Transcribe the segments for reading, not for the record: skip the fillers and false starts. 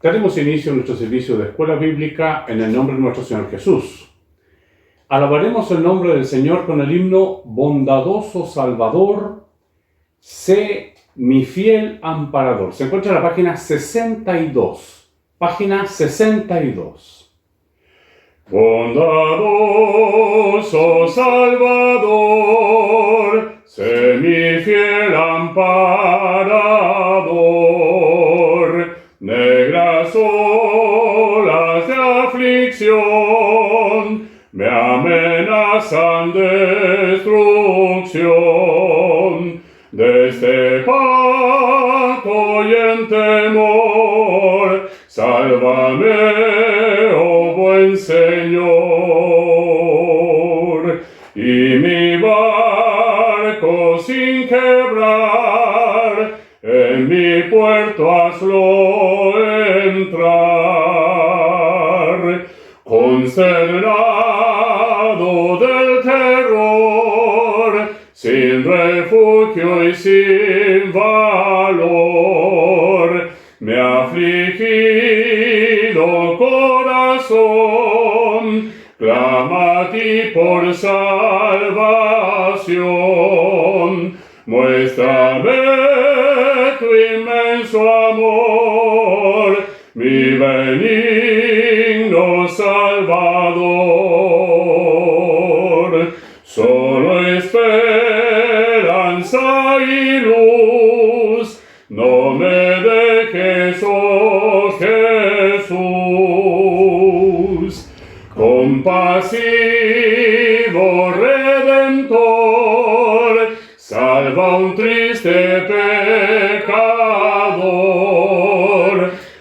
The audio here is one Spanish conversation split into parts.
Daremos inicio a nuestro servicio de escuela bíblica en el nombre de nuestro Señor Jesús. Alabaremos el nombre del Señor con el himno Bondadoso Salvador, sé mi fiel amparador. Se encuentra en la página 62. Página 62. Bondadoso Salvador, sé mi fiel amparador. Negras olas de aflicción me amenazan destrucción. Desde pacto y en temor, sálvame, oh buen Señor. Y mi barco sin quebrar, en mi puerto hazlo entrar. Consternado del terror, sin refugio y sin valor, mi afligido corazón clama a ti por salvación. Muéstrame tu inmenso amor, mi benigno Salvador. Solo esperanza y luz, no me dejes, oh Jesús. Compasivo Redentor, salva un triste pecador.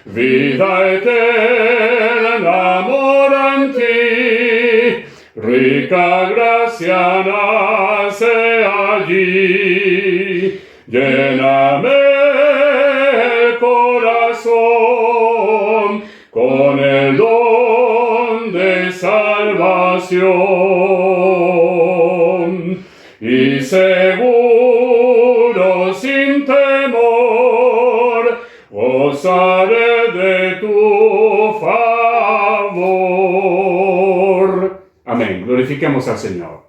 Vida eterna mora en ti, rica gracia nace allí. Lléname el corazón con el don de salvación, y seguro sin temor gozaré de tu favor. Amén. Glorifiquemos al Señor.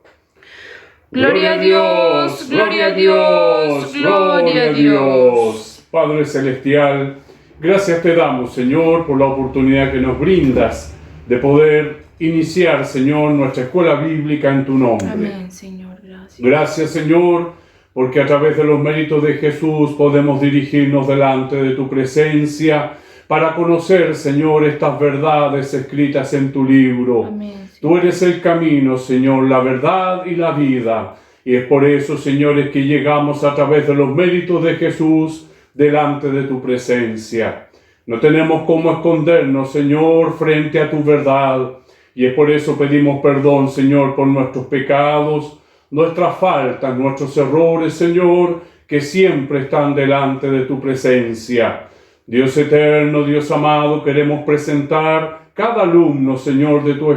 Gloria a Dios, gloria a Dios, gloria a Dios. Padre Celestial, gracias te damos, Señor, por la oportunidad que nos brindas de poder iniciar, Señor, nuestra escuela bíblica en tu nombre. Amén, Señor, gracias. Gracias, Señor, porque a través de los méritos de Jesús podemos dirigirnos delante de tu presencia para conocer, Señor, estas verdades escritas en tu libro. Amén. Tú eres el camino, Señor, la verdad y la vida. Y es por eso, señores, que llegamos a través de los méritos de Jesús delante de tu presencia. No tenemos cómo escondernos, Señor, frente a tu verdad. Y es por eso pedimos perdón, Señor, por nuestros pecados, nuestras faltas, nuestros errores, Señor, que siempre están delante de tu presencia. Dios eterno, Dios amado, queremos presentar cada alumno, Señor, de tu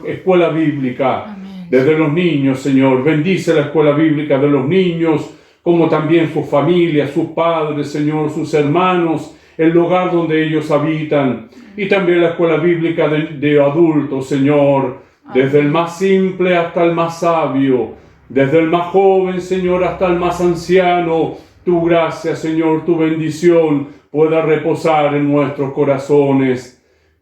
escuela bíblica. Amén. Desde los niños, Señor, bendice la escuela bíblica de los niños, como también sus familias, sus padres, Señor, sus hermanos, el lugar donde ellos habitan, y también la escuela bíblica de adultos, Señor, desde el más simple hasta el más sabio, desde el más joven, Señor, hasta el más anciano. Tu gracia, Señor, tu bendición pueda reposar en nuestros corazones.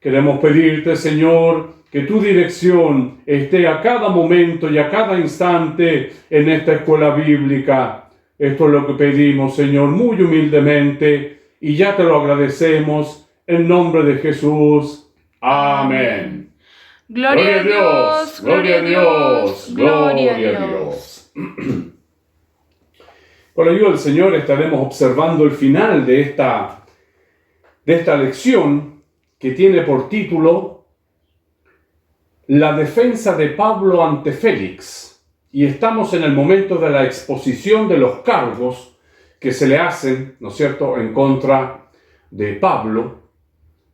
Queremos pedirte, Señor, que tu dirección esté a cada momento y a cada instante en esta escuela bíblica. Esto es lo que pedimos, Señor, muy humildemente, y ya te lo agradecemos en nombre de Jesús. Amén. Gloria a Dios, gloria a Dios, gloria a Dios. Con la ayuda del Señor estaremos observando el final de esta lección, que tiene por título La defensa de Pablo ante Félix. Y estamos en el momento de la exposición de los cargos que se le hacen, ¿no es cierto?, en contra de Pablo.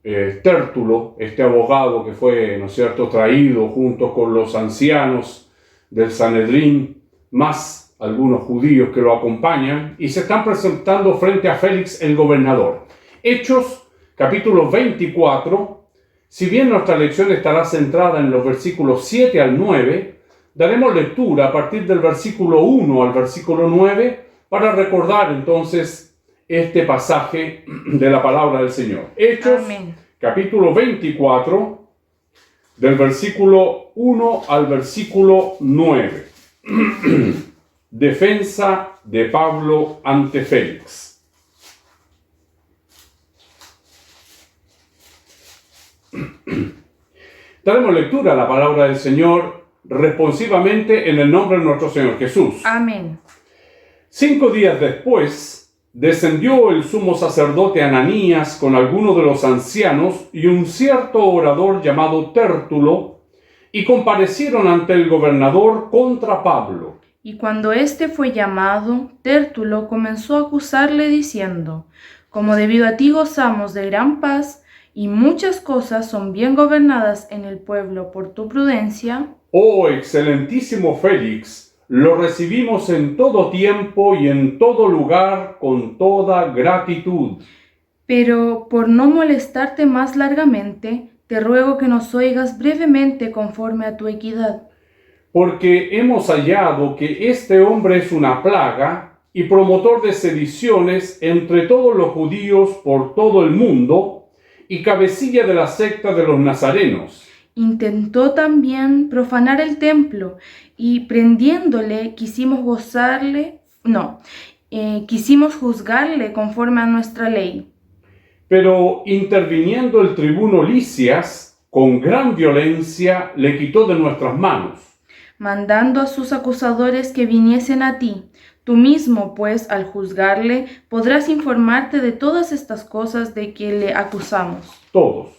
Tértulo, este abogado que fue, ¿no es cierto?, traído junto con los ancianos del Sanedrín, más algunos judíos que lo acompañan, y se están presentando frente a Félix el gobernador. Hechos capítulo 24. Si bien nuestra lección estará centrada en los versículos 7 al 9, daremos lectura a partir del versículo 1 al versículo 9 para recordar entonces este pasaje de la palabra del Señor. Hechos, Amén. capítulo 24, del versículo 1 al versículo 9. Defensa de Pablo ante Félix. Daremos lectura a la palabra del Señor responsivamente en el nombre de nuestro Señor Jesús. Amén. 5 días después, descendió el sumo sacerdote Ananías con algunos de los ancianos y un cierto orador llamado Tértulo, y comparecieron ante el gobernador contra Pablo. Y cuando éste fue llamado, Tértulo comenzó a acusarle diciendo: como debido a ti gozamos de gran paz, y muchas cosas son bien gobernadas en el pueblo por tu prudencia. Oh excelentísimo Félix, lo recibimos en todo tiempo y en todo lugar con toda gratitud. Pero por no molestarte más largamente, te ruego que nos oigas brevemente conforme a tu equidad. Porque hemos hallado que este hombre es una plaga y promotor de sediciones entre todos los judíos por todo el mundo, y cabecilla de la secta de los nazarenos. Intentó también profanar el templo, y prendiéndole quisimos juzgarle conforme a nuestra ley. Pero interviniendo el tribuno Lisias, con gran violencia le quitó de nuestras manos, mandando a sus acusadores que viniesen a ti. Tú mismo, pues, al juzgarle, podrás informarte de todas estas cosas de que le acusamos. todos.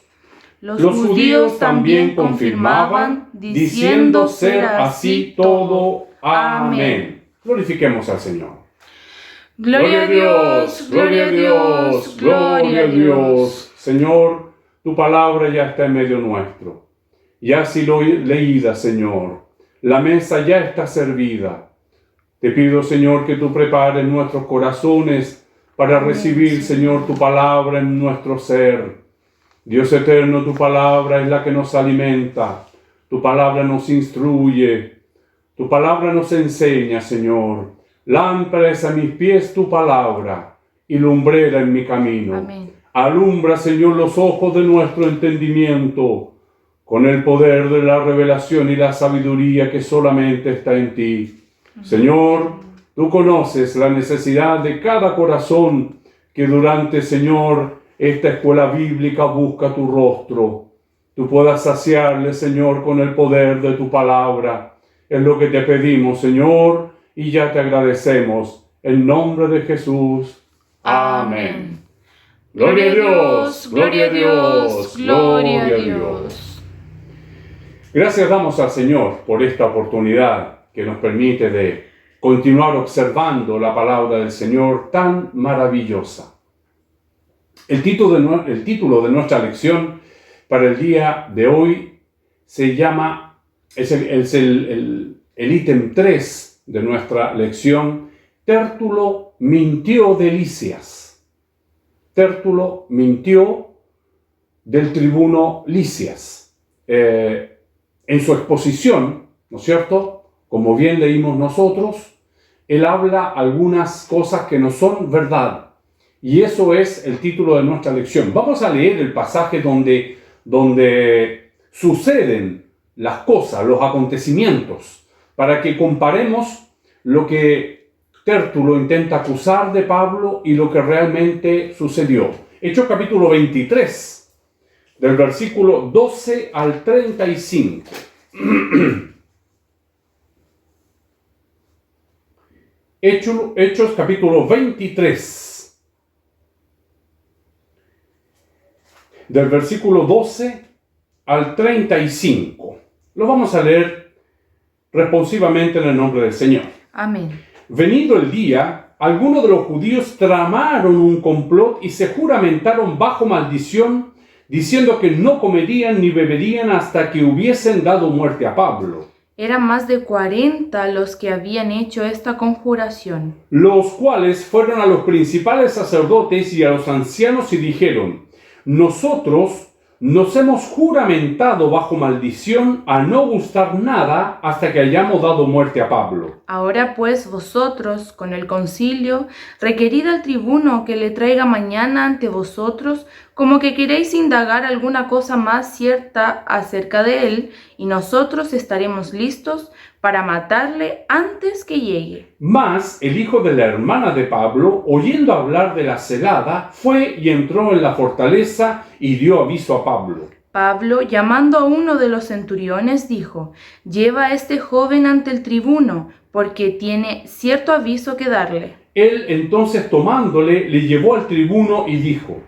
Los judíos también confirmaban, diciendo ser así todo. Amén. Glorifiquemos al Señor. Gloria a Dios, gloria a Dios, gloria a Dios. Señor, tu palabra ya está en medio nuestro. Ya ha sido leída, Señor. La mesa ya está servida. Te pido, Señor, que tú prepares nuestros corazones para recibir, Señor, tu palabra en nuestro ser. Dios eterno, tu palabra es la que nos alimenta. Tu palabra nos instruye. Tu palabra nos enseña, Señor. Lámpara es a mis pies tu palabra y lumbrera en mi camino. Amén. Alumbra, Señor, los ojos de nuestro entendimiento con el poder de la revelación y la sabiduría que solamente está en ti. Señor, tú conoces la necesidad de cada corazón que durante, Señor, esta escuela bíblica busca tu rostro. Tú puedas saciarle, Señor, con el poder de tu palabra. Es lo que te pedimos, Señor, y ya te agradecemos. En nombre de Jesús. Amén. Gloria a Dios, gloria a Dios, gloria a Dios. Gracias damos al Señor por esta oportunidad que nos permite de continuar observando la palabra del Señor tan maravillosa. El título de nuestra lección para el día de hoy se llama, es el ítem 3 de nuestra lección, Tértulo mintió de Lisias. Tértulo mintió del tribuno Lisias. En su exposición, ¿no es cierto?, como bien leímos nosotros, él habla algunas cosas que no son verdad. Y eso es el título de nuestra lección. Vamos a leer el pasaje donde suceden las cosas, los acontecimientos, para que comparemos lo que Tértulo intenta acusar de Pablo y lo que realmente sucedió. Hechos capítulo 23, del versículo 12 al 35. Hechos capítulo 23, del versículo 12 al 35. Lo vamos a leer responsivamente en el nombre del Señor. Amén. Venido el día, algunos de los judíos tramaron un complot y se juramentaron bajo maldición, diciendo que no comerían ni beberían hasta que hubiesen dado muerte a Pablo. Eran más de 40 los que habían hecho esta conjuración. Los cuales fueron a los principales sacerdotes y a los ancianos y dijeron: nosotros nos hemos juramentado bajo maldición a no gustar nada hasta que hayamos dado muerte a Pablo. Ahora pues vosotros, con el concilio, requerid al tribuno que le traiga mañana ante vosotros, como que queréis indagar alguna cosa más cierta acerca de él, y nosotros estaremos listos para matarle antes que llegue. Mas el hijo de la hermana de Pablo, oyendo hablar de la celada, fue y entró en la fortaleza y dio aviso a Pablo. Pablo, llamando a uno de los centuriones, dijo: lleva a este joven ante el tribuno, porque tiene cierto aviso que darle. Él entonces tomándole, le llevó al tribuno y dijo: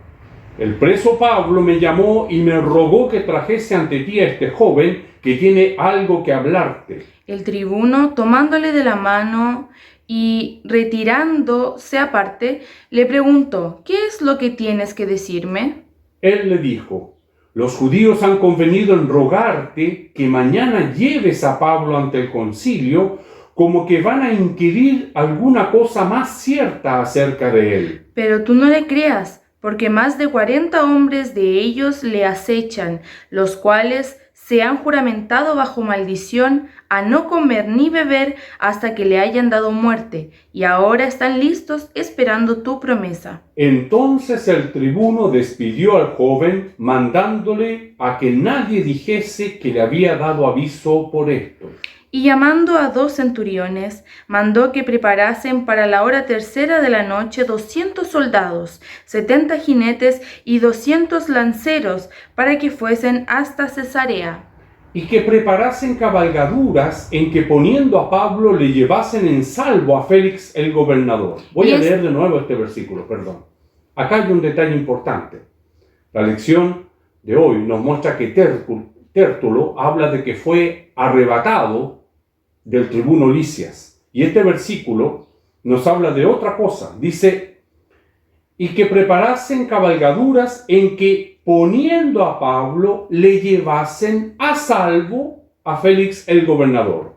el preso Pablo me llamó y me rogó que trajese ante ti a este joven que tiene algo que hablarte. El tribuno, tomándole de la mano y retirándose aparte, le preguntó: ¿qué es lo que tienes que decirme? Él le dijo: los judíos han convenido en rogarte que mañana lleves a Pablo ante el concilio, como que van a inquirir alguna cosa más cierta acerca de él. Pero tú no le creas, porque más de 40 hombres de ellos le acechan, los cuales se han juramentado bajo maldición a no comer ni beber hasta que le hayan dado muerte, y ahora están listos esperando tu promesa. Entonces el tribuno despidió al joven, mandándole a que nadie dijese que le había dado aviso por esto. Y llamando a 2 centuriones, mandó que preparasen para la hora tercera de la noche 200 soldados, 70 jinetes y 200 lanceros, para que fuesen hasta Cesarea. Y que preparasen cabalgaduras en que poniendo a Pablo le llevasen en salvo a Félix el gobernador. Voy a leer de nuevo este versículo, perdón. Acá hay un detalle importante. La lección de hoy nos muestra que Tértulo habla de que fue arrebatado del tribuno Lisias. Y este versículo nos habla de otra cosa. Dice: y que preparasen cabalgaduras en que poniendo a Pablo le llevasen a salvo a Félix el gobernador.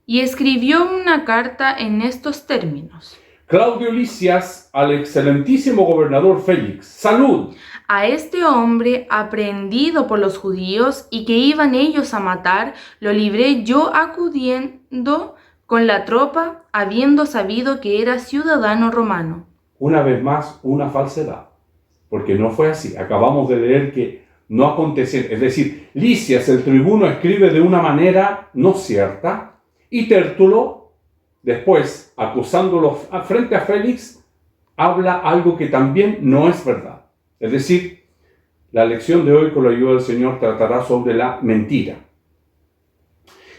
Y escribió una carta en estos términos: Claudio Lisias al excelentísimo gobernador Félix, salud. A este hombre aprehendido por los judíos y que iban ellos a matar, lo libré yo acudiendo con la tropa, habiendo sabido que era ciudadano romano. Una vez más, una falsedad, porque no fue así. Acabamos de leer que no aconteció. Es decir, Lisias, el tribuno, escribe de una manera no cierta, y Tértulo, después, acusándolo frente a Félix, habla algo que también no es verdad. Es decir, la lección de hoy, con la ayuda del Señor, tratará sobre la mentira.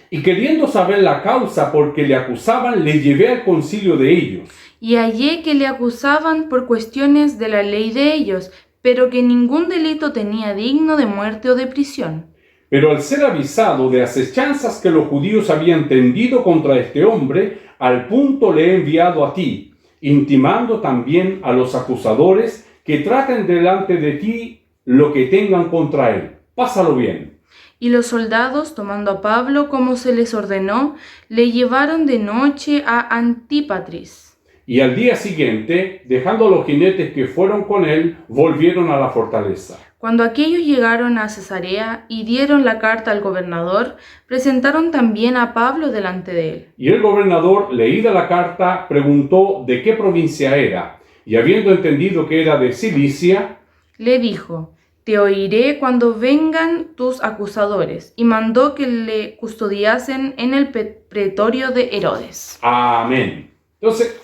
Y queriendo saber la causa por que le acusaban, le llevé al concilio de ellos. Y hallé que le acusaban por cuestiones de la ley de ellos, pero que ningún delito tenía digno de muerte o de prisión. Pero al ser avisado de acechanzas que los judíos habían tendido contra este hombre, al punto le he enviado a ti, intimando también a los acusadores que traten delante de ti lo que tengan contra él. Pásalo bien. Y los soldados, tomando a Pablo como se les ordenó, le llevaron de noche a Antípatris. Y al día siguiente, dejando a los jinetes que fueron con él, volvieron a la fortaleza. Cuando aquellos llegaron a Cesarea y dieron la carta al gobernador, presentaron también a Pablo delante de él. Y el gobernador, leída la carta, preguntó de qué provincia era. Y habiendo entendido que era de Cilicia, le dijo: te oiré cuando vengan tus acusadores. Y mandó que le custodiasen en el pretorio de Herodes. Amén. Entonces,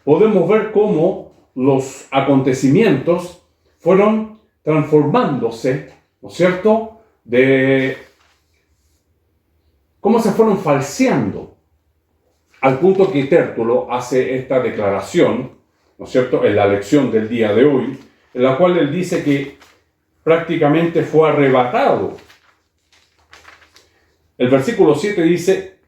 podemos ver cómo los acontecimientos fueron transformándose, ¿no es cierto?, de cómo se fueron falseando, al punto que Tértulo hace esta declaración, ¿no es cierto?, en la lección del día de hoy, en la cual él dice que prácticamente fue arrebatado. El versículo 7 dice,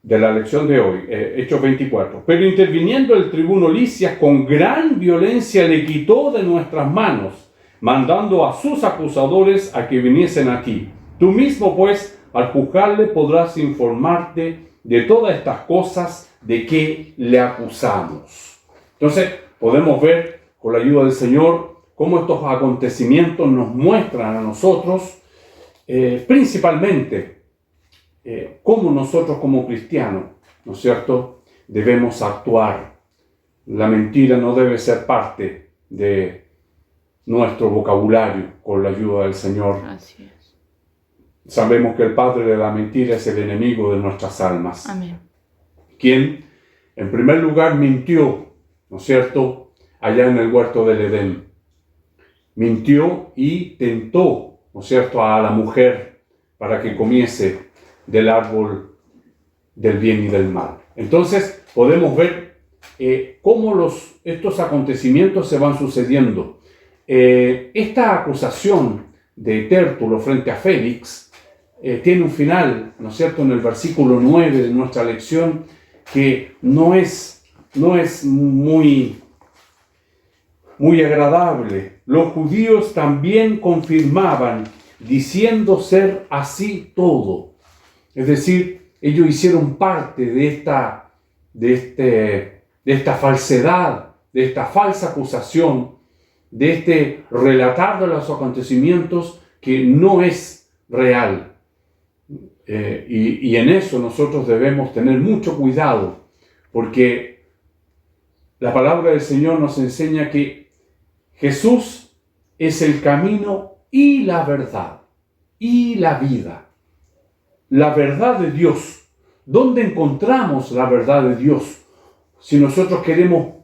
de la lección de hoy, Hechos 24, pero interviniendo el tribuno Lisias con gran violencia le quitó de nuestras manos, mandando a sus acusadores a que viniesen aquí. Tú mismo, pues, al juzgarle podrás informarte de todas estas cosas de que le acusamos. Entonces, podemos ver, con la ayuda del Señor, cómo estos acontecimientos nos muestran a nosotros, principalmente, cómo nosotros como cristianos, ¿no es cierto?, debemos actuar. La mentira no debe ser parte de nuestro vocabulario con la ayuda del Señor. Así es. Sabemos que el padre de la mentira es el enemigo de nuestras almas. Amén. Quien, en primer lugar, mintió, ¿no es cierto?, allá en el huerto del Edén. Mintió y tentó, ¿no es cierto?, a la mujer para que comiese del árbol del bien y del mal. Entonces, podemos ver cómo estos acontecimientos se van sucediendo. Esta acusación de Tértulo frente a Félix tiene un final, ¿no es cierto?, en el versículo 9 de nuestra lección, que no es muy agradable. Los judíos también confirmaban, diciendo ser así todo. Es decir, ellos hicieron parte de esta falsedad, de esta falsa acusación, de este relatar de los acontecimientos que no es real. Y en eso nosotros debemos tener mucho cuidado, porque la palabra del Señor nos enseña que Jesús es el camino y la verdad y la vida. La verdad de Dios. ¿Dónde encontramos la verdad de Dios? Si nosotros queremos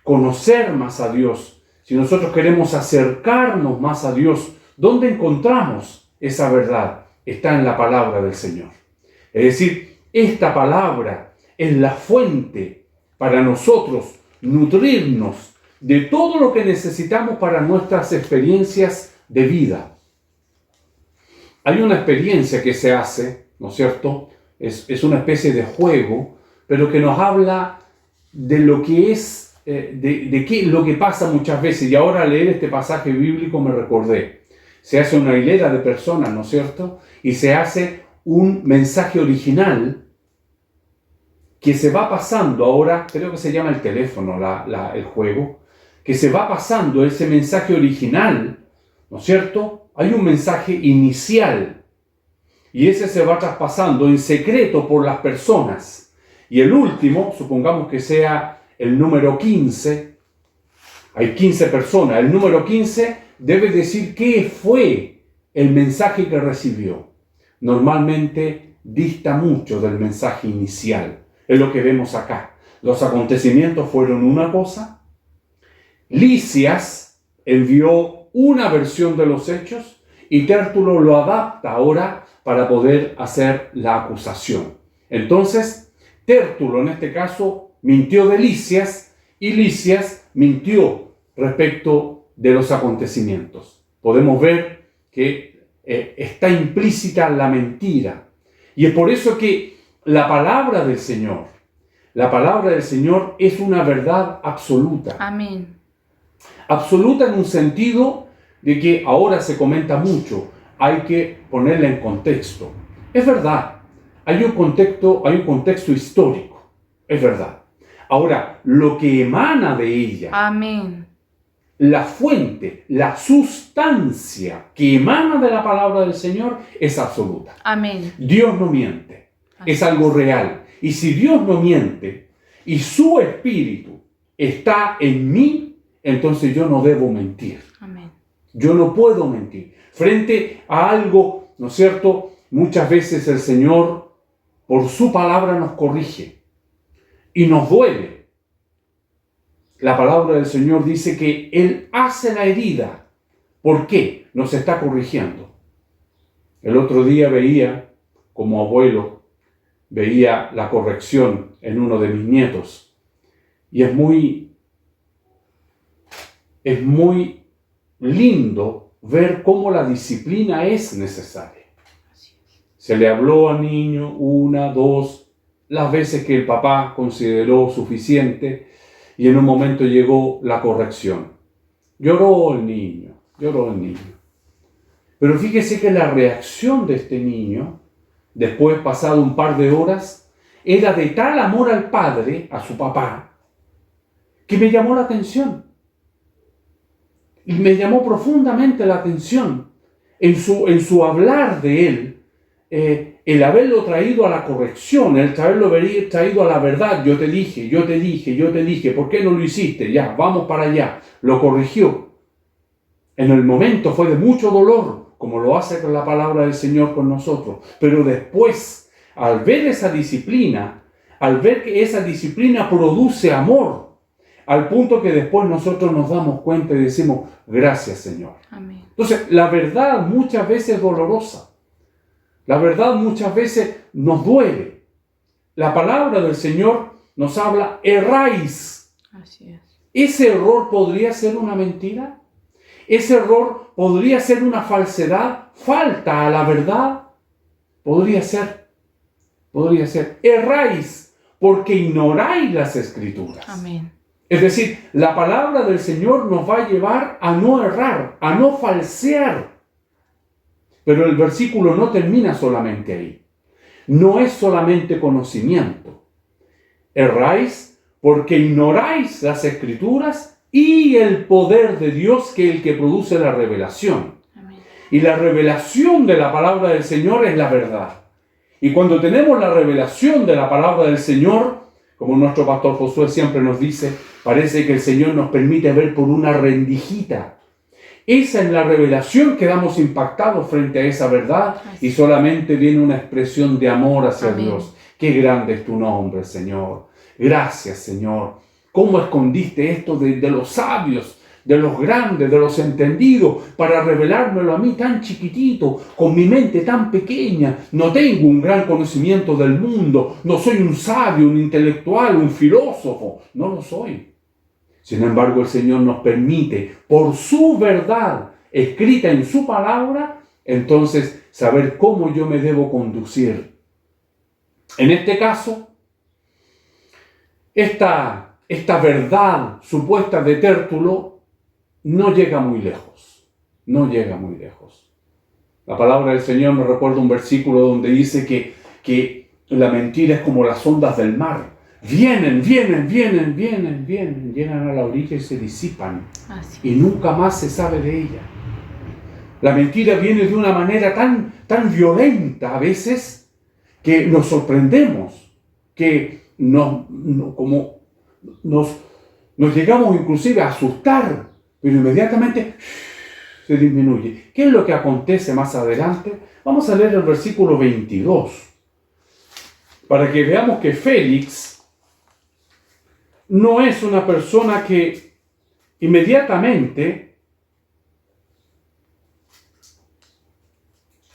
conocer más a Dios, si nosotros queremos acercarnos más a Dios, ¿dónde encontramos esa verdad? Está en la palabra del Señor. Es decir, esta palabra es la fuente para nosotros nutrirnos de todo lo que necesitamos para nuestras experiencias de vida. Hay una experiencia que se hace, ¿no es cierto? Es una especie de juego, pero que nos habla de lo que es, lo que pasa muchas veces. Y ahora al leer este pasaje bíblico me recordé. Se hace una hilera de personas, ¿no es cierto? Y se hace un mensaje original que se va pasando ahora, creo que se llama el teléfono, el juego, que se va pasando ese mensaje original, ¿no es cierto? Hay un mensaje inicial y ese se va traspasando en secreto por las personas. Y el último, supongamos que sea el número 15, hay 15 personas, el número 15 debe decir qué fue el mensaje que recibió. Normalmente dista mucho del mensaje inicial. Es lo que vemos acá. Los acontecimientos fueron una cosa. Lisias envió una versión de los hechos y Tértulo lo adapta ahora para poder hacer la acusación. Entonces, Tértulo en este caso mintió de Lisias y Lisias mintió respecto de los acontecimientos. Podemos ver que está implícita la mentira. Y es por eso que la palabra del Señor es una verdad absoluta. Amén. Absoluta en un sentido de que ahora se comenta mucho, hay que ponerla en contexto. Es verdad, hay un contexto histórico, es verdad. Ahora, lo que emana de ella, Amén. la fuente, la sustancia que emana de la palabra del Señor es absoluta. Amén. Dios no miente, es algo real. Y si Dios no miente y su espíritu está en mí, entonces yo no debo mentir. Amén. Yo no puedo mentir. Frente a algo, ¿no es cierto? Muchas veces el Señor, por su palabra, nos corrige y nos duele. La palabra del Señor dice que Él hace la herida. ¿Por qué? Nos está corrigiendo. El otro día veía, como abuelo, veía la corrección en uno de mis nietos. Y es muy lindo ver cómo la disciplina es necesaria. Se le habló al niño 1, 2, las veces que el papá consideró suficiente, y en un momento llegó la corrección. Lloró el niño. Pero fíjese que la reacción de este niño, después pasado un par de horas, era de tal amor al padre, a su papá, que me llamó la atención. Y me llamó profundamente la atención en su hablar de él, el haberlo traído a la corrección, el haberlo traído a la verdad. Yo te dije, ¿por qué no lo hiciste? Ya, vamos para allá. Lo corrigió. En el momento fue de mucho dolor, como lo hace con la palabra del Señor con nosotros. Pero después, al ver esa disciplina, al ver que esa disciplina produce amor, al punto que después nosotros nos damos cuenta y decimos, gracias, Señor. Amén. Entonces, la verdad muchas veces es dolorosa. La verdad muchas veces nos duele. La palabra del Señor nos habla, erráis. Así es. ¿Ese error podría ser una mentira? ¿Ese error podría ser una falsedad? ¿Falta a la verdad? Podría ser. Erráis porque ignoráis las Escrituras. Amén. Es decir, la palabra del Señor nos va a llevar a no errar, a no falsear. Pero el versículo no termina solamente ahí. No es solamente conocimiento. Erráis porque ignoráis las Escrituras y el poder de Dios, que es el que produce la revelación. Amén. Y la revelación de la palabra del Señor es la verdad. Y cuando tenemos la revelación de la palabra del Señor, como nuestro pastor Josué siempre nos dice, parece que el Señor nos permite ver por una rendijita. Esa es la revelación, quedamos impactados frente a esa verdad y solamente viene una expresión de amor hacia Amén. Dios. Qué grande es tu nombre, Señor. Gracias, Señor. ¿Cómo escondiste esto de los sabios, de los grandes, de los entendidos, para revelármelo a mí tan chiquitito, con mi mente tan pequeña? No tengo un gran conocimiento del mundo, no soy un sabio, un intelectual, un filósofo, no lo soy. Sin embargo, el Señor nos permite, por su verdad escrita en su palabra, entonces saber cómo yo me debo conducir. En este caso, esta verdad supuesta de Tértulo no llega muy lejos. No llega muy lejos. La palabra del Señor me recuerda un versículo donde dice que la mentira es como las ondas del mar. Vienen, llegan a la orilla y se disipan. Y nunca más se sabe de ella. La mentira viene de una manera tan violenta a veces que nos sorprendemos, que nos llegamos inclusive a asustar, pero inmediatamente se disminuye. ¿Qué es lo que acontece más adelante? Vamos a leer el versículo 22, para que veamos que Félix no es una persona que inmediatamente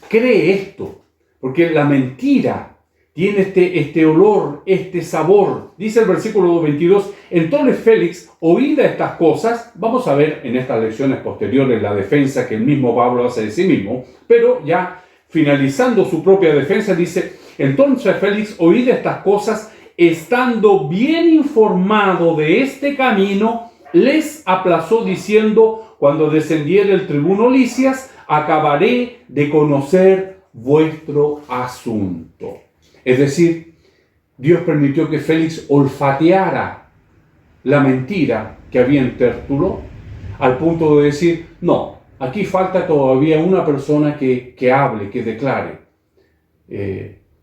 cree esto, porque la mentira tiene este olor, este sabor. Dice el versículo 22, entonces Félix, oída estas cosas, vamos a ver en estas lecciones posteriores la defensa que el mismo Pablo hace de sí mismo, pero ya finalizando su propia defensa dice, entonces Félix, oída estas cosas, estando bien informado de este camino, les aplazó diciendo, cuando descendiere el tribuno Lisias, acabaré de conocer vuestro asunto. Es decir, Dios permitió que Félix olfateara la mentira que había en Tértulo, al punto de decir, no, aquí falta todavía una persona que hable, que declare.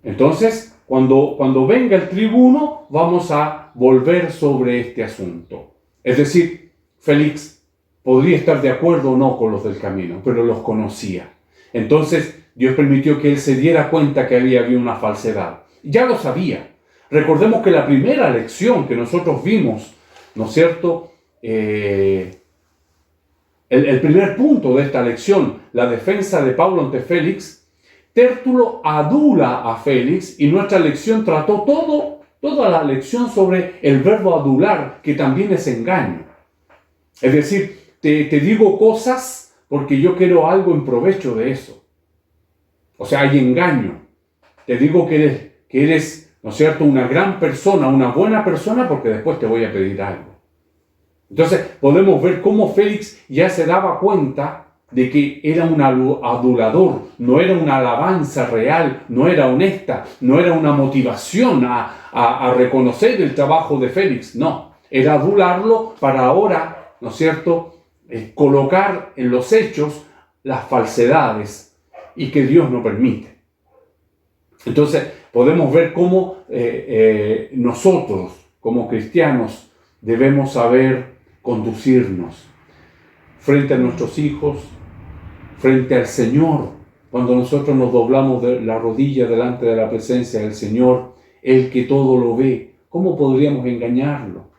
Entonces, cuando venga el tribuno, vamos a volver sobre este asunto. Es decir, Félix podría estar de acuerdo o no con los del camino, pero los conocía. Entonces, Dios permitió que él se diera cuenta que había una falsedad. Ya lo sabía. Recordemos que la primera lección que nosotros vimos, ¿no es cierto? El primer punto de esta lección, la defensa de Pablo ante Félix, Tértulo adula a Félix y nuestra lección trató toda la lección sobre el verbo adular, que también es engaño. Es decir, te digo cosas porque yo quiero algo en provecho de eso. O sea, hay engaño. Te digo que eres, ¿no es cierto?, una gran persona, una buena persona, porque después te voy a pedir algo. Entonces, podemos ver cómo Félix ya se daba cuenta de que era un adulador, no era una alabanza real, no era honesta, no era una motivación a reconocer el trabajo de Félix, no, era adularlo para ahora, ¿no es cierto?, colocar en los hechos las falsedades y que Dios no permite. Entonces podemos ver cómo nosotros como cristianos debemos saber conducirnos frente a nuestros hijos, frente al Señor. Cuando nosotros nos doblamos de la rodilla delante de la presencia del Señor, el que todo lo ve, ¿cómo podríamos engañarlo?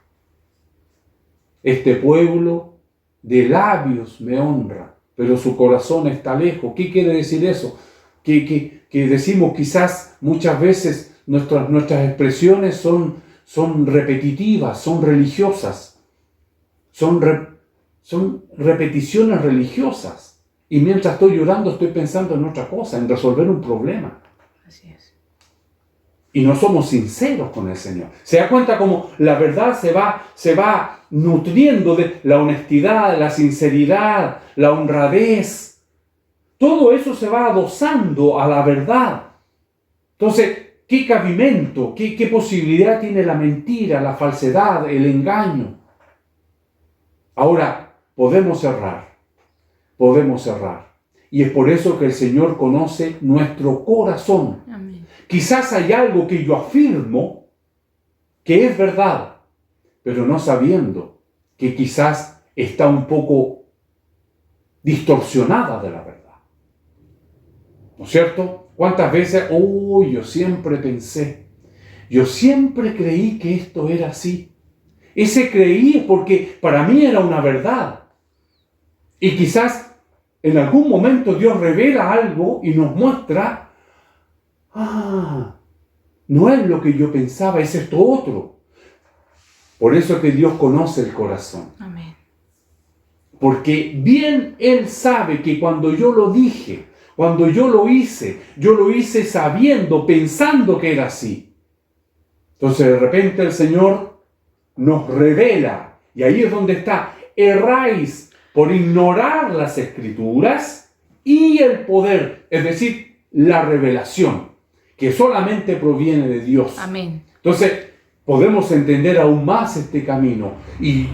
Este pueblo de labios me honra, pero su corazón está lejos. ¿Qué quiere decir eso? Que decimos quizás muchas veces nuestras expresiones son repetitivas, son religiosas, son repeticiones religiosas. Y mientras estoy llorando estoy pensando en otra cosa, en resolver un problema. Así es. Y no somos sinceros con el Señor. Se da cuenta cómo la verdad se va nutriendo de la honestidad, la sinceridad, la honradez. Todo eso se va adosando a la verdad. Entonces, ¿qué cabimento, qué posibilidad tiene la mentira, la falsedad, el engaño? Ahora, podemos errar. Y es por eso que el Señor conoce nuestro corazón. Amén. Quizás hay algo que yo afirmo que es verdad, pero no sabiendo que quizás está un poco distorsionada de la verdad. ¿No es cierto? ¿Cuántas veces? Yo siempre pensé, yo siempre creí que esto era así. Ese creí es porque para mí era una verdad. Y quizás en algún momento Dios revela algo y nos muestra, no es lo que yo pensaba, es esto otro. Por eso es que Dios conoce el corazón. Amén. Porque bien Él sabe que cuando yo lo dije, cuando yo lo hice sabiendo, pensando que era así. Entonces de repente el Señor nos revela, y ahí es donde está, erráis por ignorar las Escrituras y el poder, es decir, la revelación, que solamente proviene de Dios. Amén. Entonces, podemos entender aún más este camino. Y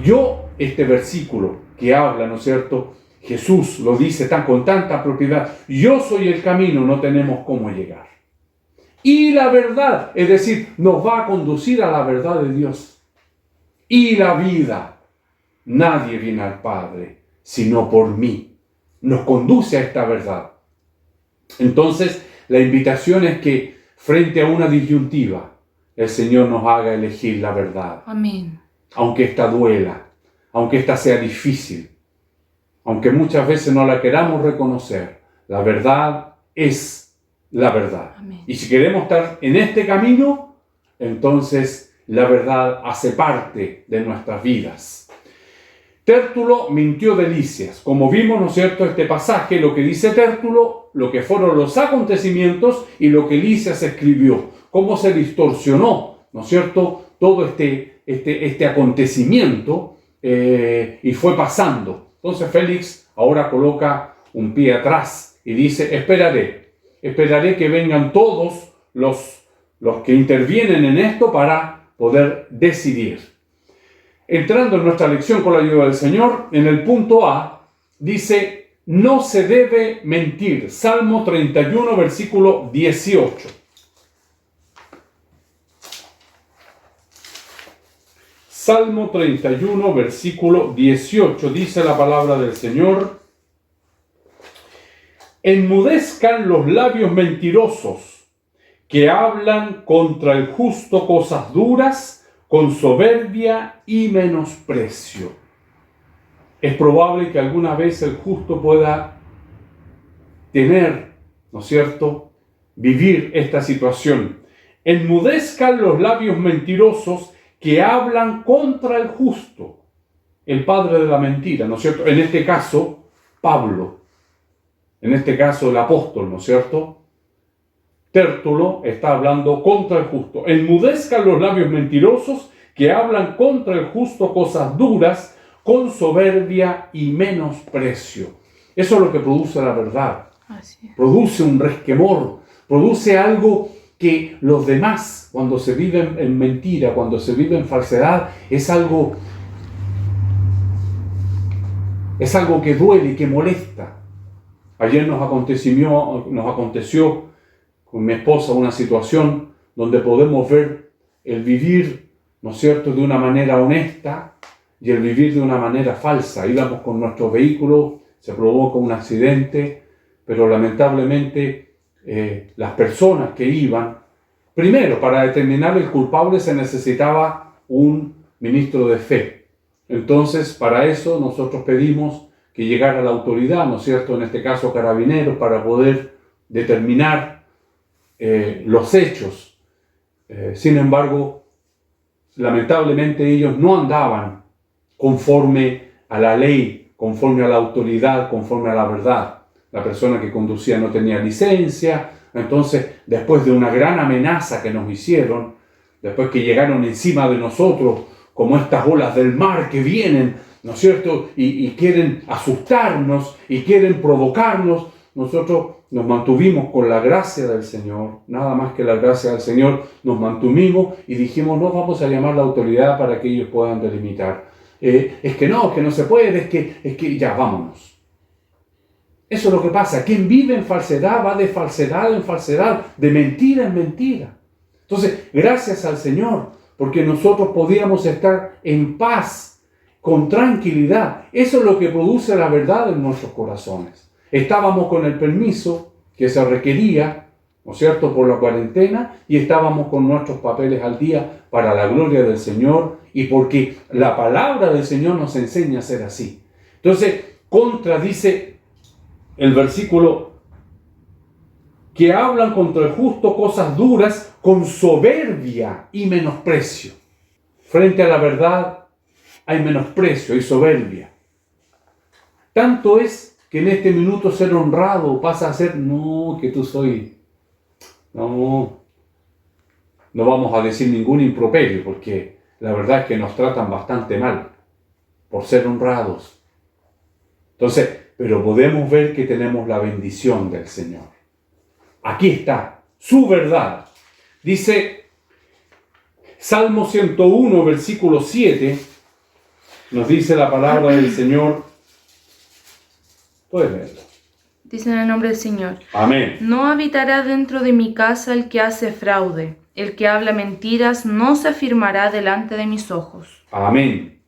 este versículo que habla, ¿no es cierto? Jesús lo dice con tanta propiedad. Yo soy el camino, no tenemos cómo llegar. Y la verdad, es decir, nos va a conducir a la verdad de Dios. Y la vida, nadie viene al Padre sino por mí. Nos conduce a esta verdad. Entonces, la invitación es que frente a una disyuntiva, el Señor nos haga elegir la verdad. Amén. Aunque esta duela, aunque esta sea difícil, aunque muchas veces no la queramos reconocer, la verdad es la verdad. Amén. Y si queremos estar en este camino, entonces la verdad hace parte de nuestras vidas. Tértulo mintió delicias. Como vimos, ¿no es cierto?, este pasaje, lo que dice Tértulo, lo que fueron los acontecimientos y lo que Lisias escribió. Cómo se distorsionó, ¿no es cierto?, todo este acontecimiento y fue pasando. Entonces Félix ahora coloca un pie atrás y dice, esperaré que vengan todos los que intervienen en esto para poder decidir. Entrando en nuestra lección con la ayuda del Señor, en el punto A, dice, no se debe mentir. Salmo 31, versículo 18. Salmo 31, versículo 18, dice la palabra del Señor, enmudezcan los labios mentirosos, que hablan contra el justo cosas duras, con soberbia y menosprecio. Es probable que alguna vez el justo pueda tener, ¿no es cierto?, vivir esta situación. Enmudezcan los labios mentirosos que hablan contra el justo, el padre de la mentira, ¿no es cierto? En este caso, Pablo. En este caso, el apóstol, ¿no es cierto? Tértulo está hablando contra el justo. Enmudezcan los labios mentirosos que hablan contra el justo cosas duras, con soberbia y menosprecio. Eso es lo que produce la verdad. Así es. Produce un resquemor, produce algo que los demás, cuando se viven en mentira, cuando se vive en falsedad, es algo Es algo que duele y que molesta. Ayer nos aconteció con mi esposa una situación donde podemos ver el vivir, ¿no es cierto?, de una manera honesta y el vivir de una manera falsa. Íbamos con nuestro vehículo, se provoca un accidente, pero lamentablemente las personas que iban, primero, para determinar el culpable se necesitaba un ministro de fe. Entonces, para eso nosotros pedimos que llegara la autoridad, ¿no es cierto?, en este caso Carabineros, para poder determinar los hechos. Sin embargo, lamentablemente ellos no andaban conforme a la ley, conforme a la autoridad, conforme a la verdad. La persona que conducía no tenía licencia. Entonces, después de una gran amenaza que nos hicieron, después que llegaron encima de nosotros, como estas olas del mar que vienen, ¿no es cierto?, y quieren asustarnos y quieren provocarnos, nosotros nos mantuvimos con la gracia del Señor, nada más que la gracia del Señor, nos mantuvimos y dijimos, no vamos a llamar a la autoridad para que ellos puedan delimitar. Es que no se puede, es que ya, vámonos. Eso es lo que pasa. Quien vive en falsedad va de falsedad en falsedad, de mentira en mentira. Entonces, gracias al Señor, porque nosotros podíamos estar en paz, con tranquilidad. Eso es lo que produce la verdad en nuestros corazones. Estábamos con el permiso que se requería, ¿no es cierto?, por la cuarentena, y estábamos con nuestros papeles al día para la gloria del Señor y porque la palabra del Señor nos enseña a ser así. Entonces, contradice el versículo que hablan contra el justo cosas duras con soberbia y menosprecio. Frente a la verdad hay menosprecio y soberbia. Tanto es que en este minuto ser honrado pasa a ser, no, que tú soy, no vamos a decir ningún improperio, porque la verdad es que nos tratan bastante mal por ser honrados. Entonces, pero podemos ver que tenemos la bendición del Señor. Aquí está, su verdad. Dice Salmo 101, versículo 7, nos dice la palabra del Señor. Puedes leerlo. Dice en el nombre del Señor. Amén. No habitará dentro de mi casa el que hace fraude. El que habla mentiras no se afirmará delante de mis ojos. Amén.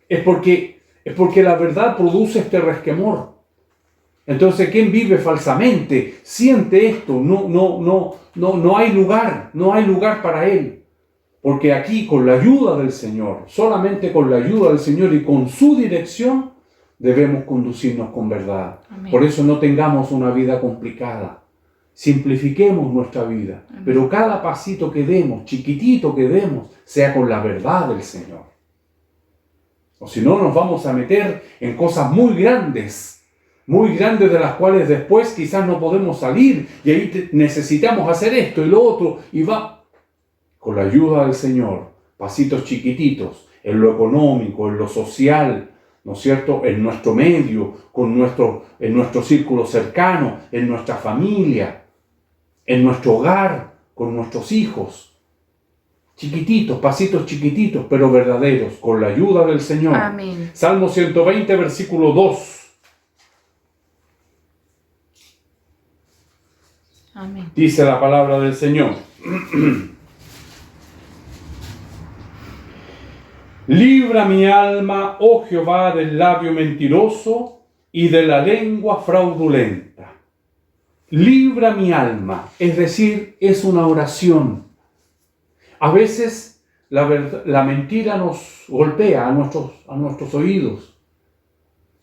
Es porque la verdad produce este resquemor. Entonces, quien vive falsamente siente esto. No hay lugar para él. Porque aquí, con la ayuda del Señor, solamente con la ayuda del Señor y con su dirección, debemos conducirnos con verdad. Amén. Por eso no tengamos una vida complicada. Simplifiquemos nuestra vida. Amén. Pero cada pasito que demos, chiquitito que demos, sea con la verdad del Señor. O si no, nos vamos a meter en cosas muy grandes de las cuales después quizás no podemos salir. Y ahí necesitamos hacer esto y lo otro. Y va con la ayuda del Señor, pasitos chiquititos, en lo económico, en lo social, ¿no es cierto?, en nuestro medio, en nuestro círculo cercano, en nuestra familia, en nuestro hogar, con nuestros hijos. Chiquititos, pasitos chiquititos, pero verdaderos, con la ayuda del Señor. Amén. Salmo 120, versículo 2. Amén. Dice la palabra del Señor. Libra mi alma, oh Jehová, del labio mentiroso y de la lengua fraudulenta. Libra mi alma, es decir, es una oración. A veces la mentira nos golpea a nuestros oídos.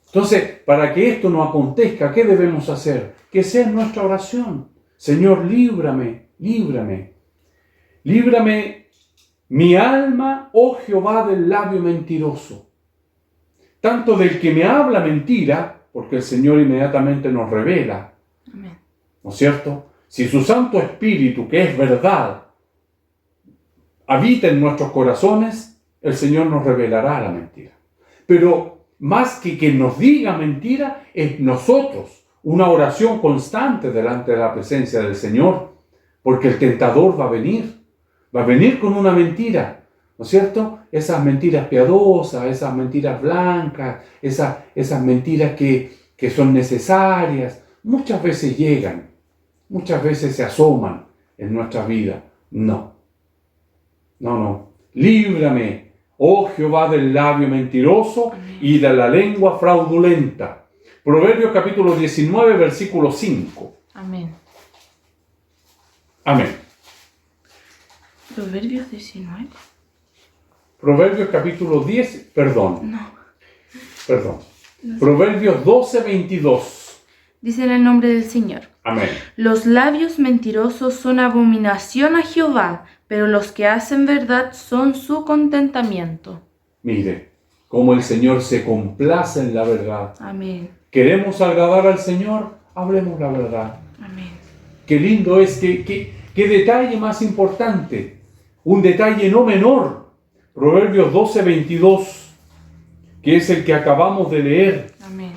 Entonces, para que esto no acontezca, ¿qué debemos hacer? Que sea nuestra oración. Señor, líbrame. Líbrame mi alma, oh Jehová, del labio mentiroso. Tanto del que me habla mentira, porque el Señor inmediatamente nos revela. Amén. ¿No es cierto? Si su Santo Espíritu, que es verdad, habita en nuestros corazones, el Señor nos revelará la mentira. Pero más que nos diga mentira, es nosotros, una oración constante delante de la presencia del Señor, porque el tentador va a venir con una mentira. ¿no es cierto? Esas mentiras piadosas, esas mentiras blancas, esas mentiras que son necesarias, muchas veces llegan, muchas veces se asoman en nuestra vida. No. Líbrame, oh Jehová, del labio mentiroso y de la lengua fraudulenta. Proverbios capítulo 19, versículo 5. Amén. Amén. Proverbios 19. Proverbios capítulo 10, perdón. No. Proverbios 12, 22. Dice en el nombre del Señor. Amén. Los labios mentirosos son abominación a Jehová, pero los que hacen verdad son su contentamiento. Mire, cómo el Señor se complace en la verdad. Amén. ¿Queremos agradar al Señor? Hablemos la verdad. Amén. Qué lindo es, qué detalle más importante. Un detalle no menor. Proverbios 12, 22, que es el que acabamos de leer. Amén.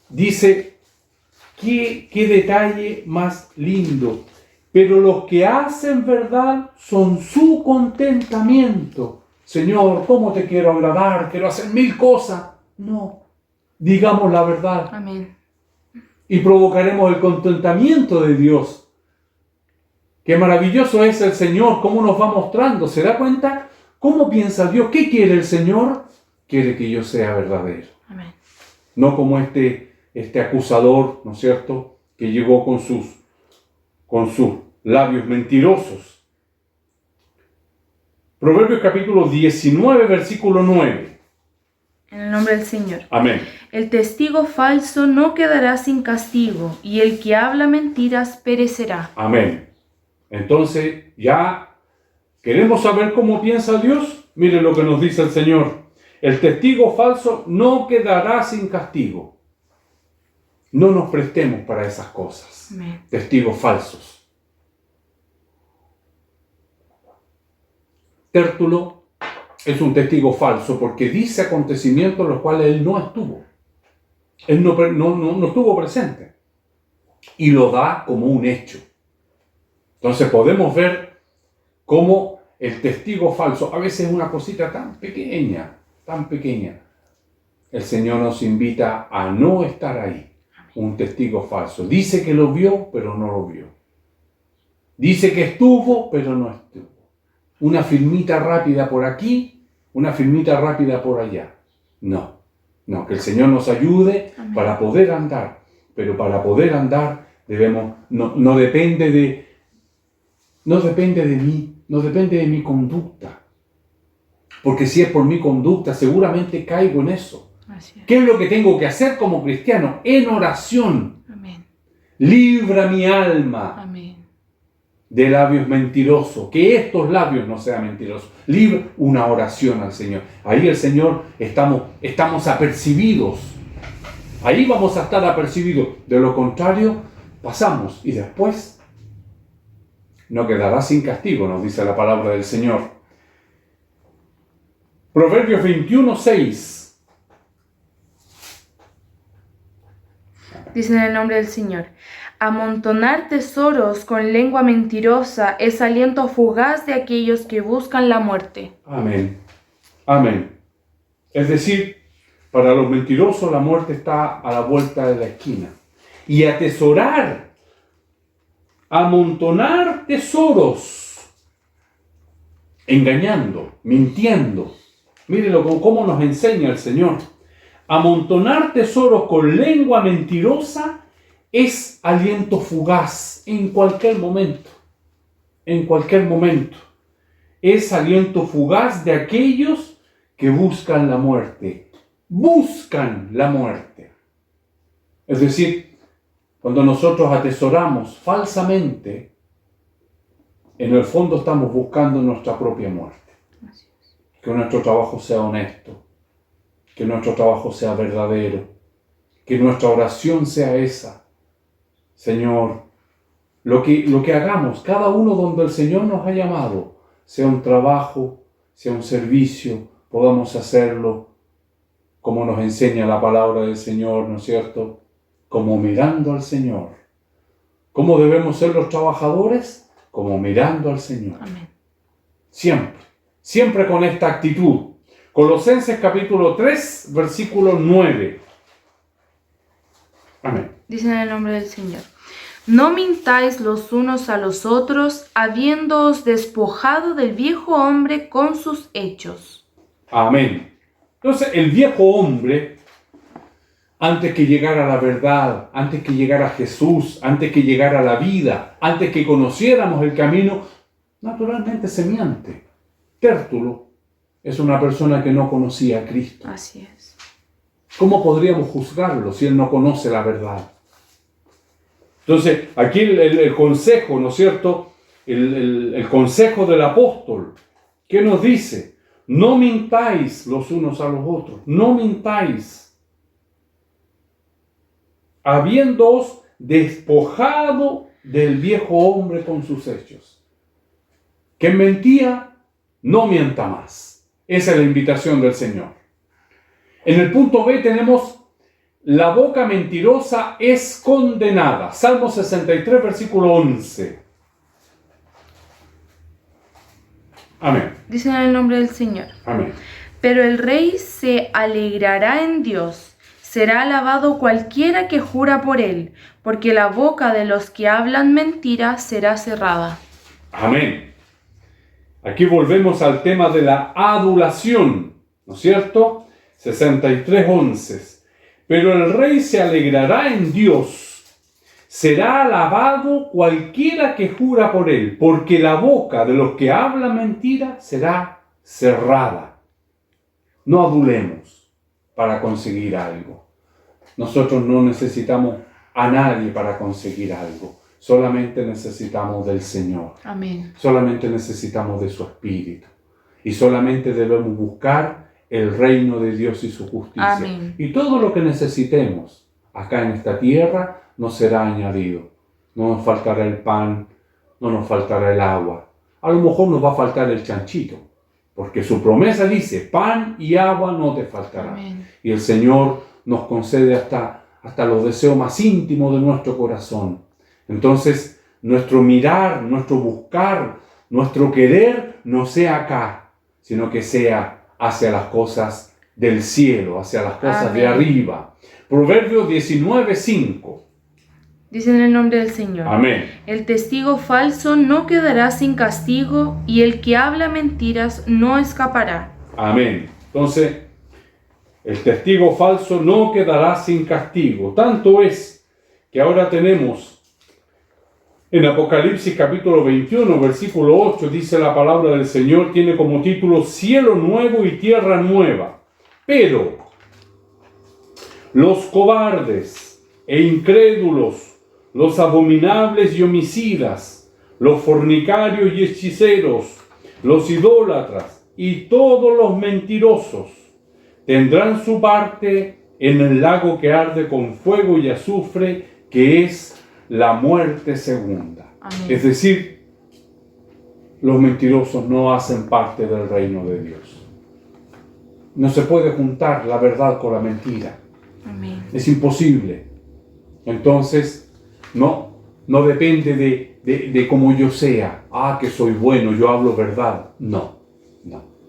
Dice, qué detalle más lindo. Pero los que hacen verdad son su contentamiento. Señor, ¿cómo te quiero agradar? Quiero hacer 1000 cosas. No, digamos la verdad. Amén. Y provocaremos el contentamiento de Dios. Qué maravilloso es el Señor, cómo nos va mostrando. ¿Se da cuenta? ¿Cómo piensa Dios? ¿Qué quiere el Señor? Quiere que yo sea verdadero. Amén. No como este acusador, ¿no es cierto?, que llegó con sus labios mentirosos. Proverbios capítulo 19, versículo 9. En el nombre del Señor. Amén. El testigo falso no quedará sin castigo, y el que habla mentiras perecerá. Amén. Entonces, ya queremos saber cómo piensa Dios. Mire lo que nos dice el Señor. El testigo falso no quedará sin castigo. No nos prestemos para esas cosas. Amén. Testigos falsos. Tértulo es un testigo falso porque dice acontecimientos en los cuales él no estuvo. Él no estuvo presente. Y lo da como un hecho. Entonces podemos ver cómo el testigo falso, a veces es una cosita tan pequeña, el Señor nos invita a no estar ahí. Un testigo falso. Dice que lo vio, pero no lo vio. Dice que estuvo, pero no estuvo. Una firmita rápida por aquí, una firmita rápida por allá. No, que el Señor nos ayude. Amén. Para poder andar. Pero para poder andar debemos, no depende de mí, no depende de mi conducta. Porque si es por mi conducta, seguramente caigo en eso. ¿Qué es lo que tengo que hacer como cristiano? En oración. Amén. Libra mi alma. Amén. De labios mentirosos. Que estos labios no sean mentirosos. Libra una oración al Señor. Ahí el Señor estamos apercibidos. Ahí vamos a estar apercibidos. De lo contrario, pasamos y después no quedará sin castigo, nos dice la palabra del Señor. Proverbios 21, 6. Dice en el nombre del Señor. Amontonar tesoros con lengua mentirosa es aliento fugaz de aquellos que buscan la muerte. Amén. Amén. Es decir, para los mentirosos la muerte está a la vuelta de la esquina. Y atesorar, amontonar tesoros, engañando, mintiendo. Mírenlo cómo nos enseña el Señor. Amontonar tesoros con lengua mentirosa es aliento fugaz en cualquier momento. En cualquier momento. Es aliento fugaz de aquellos que buscan la muerte. Buscan la muerte. Es decir, cuando nosotros atesoramos falsamente, en el fondo estamos buscando nuestra propia muerte. Que nuestro trabajo sea honesto. Que nuestro trabajo sea verdadero. Que nuestra oración sea esa. Señor, lo que hagamos, cada uno donde el Señor nos ha llamado, sea un trabajo, sea un servicio, podamos hacerlo como nos enseña la palabra del Señor, ¿no es cierto? Como mirando al Señor. ¿Cómo debemos ser los trabajadores? Como mirando al Señor. Amén. Siempre, siempre con esta actitud. Colosenses capítulo 3, versículo 9. Amén. Dice en el nombre del Señor. No mintáis los unos a los otros, habiéndoos despojado del viejo hombre con sus hechos. Amén. Entonces, el viejo hombre, antes que llegara a la verdad, antes que llegara a Jesús, antes que llegara a la vida, antes que conociéramos el camino, naturalmente se miente. Tértulo es una persona que no conocía a Cristo. Así es. ¿Cómo podríamos juzgarlo si él no conoce la verdad? Entonces, aquí el consejo, ¿no es cierto? El consejo del apóstol, ¿qué nos dice? No mintáis los unos a los otros, no mintáis, habiéndoos despojado del viejo hombre con sus hechos. Quien mentía, no mienta más. Esa es la invitación del Señor. En el punto B tenemos la boca mentirosa es condenada. Salmo 63, versículo 11. Amén. Dice en el nombre del Señor. Amén. Pero el rey se alegrará en Dios. Será alabado cualquiera que jura por él, porque la boca de los que hablan mentira será cerrada. Amén. Aquí volvemos al tema de la adulación, ¿no es cierto? 63:11. Pero el rey se alegrará en Dios, será alabado cualquiera que jura por él, porque la boca de los que hablan mentira será cerrada. No adulemos para conseguir algo. Nosotros no necesitamos a nadie para conseguir algo. Solamente necesitamos del Señor. Amén. Solamente necesitamos de su Espíritu. Y solamente debemos buscar el reino de Dios y su justicia. Amén. Y todo lo que necesitemos acá en esta tierra nos será añadido. No nos faltará el pan, no nos faltará el agua. A lo mejor nos va a faltar el chanchito, porque su promesa dice, pan y agua no te faltará. Amén. Y el Señor nos concede hasta los deseos más íntimos de nuestro corazón. Entonces, nuestro mirar, nuestro buscar, nuestro querer no sea acá, sino que sea hacia las cosas del cielo, hacia las cosas de arriba. Proverbios 19:5. Dice en el nombre del Señor. Amén. El testigo falso no quedará sin castigo, y el que habla mentiras no escapará. Amén. Entonces, el testigo falso no quedará sin castigo. Tanto es que ahora tenemos en Apocalipsis capítulo 21, versículo 8, dice la palabra del Señor, tiene como título Cielo nuevo y tierra nueva. Pero los cobardes e incrédulos, los abominables y homicidas, los fornicarios y hechiceros, los idólatras y todos los mentirosos tendrán su parte en el lago que arde con fuego y azufre, que es la muerte segunda. Amén. Es decir, los mentirosos no hacen parte del reino de Dios. No se puede juntar la verdad con la mentira. Amén. Es imposible. Entonces, no depende de cómo yo sea. Que soy bueno, yo hablo verdad. No.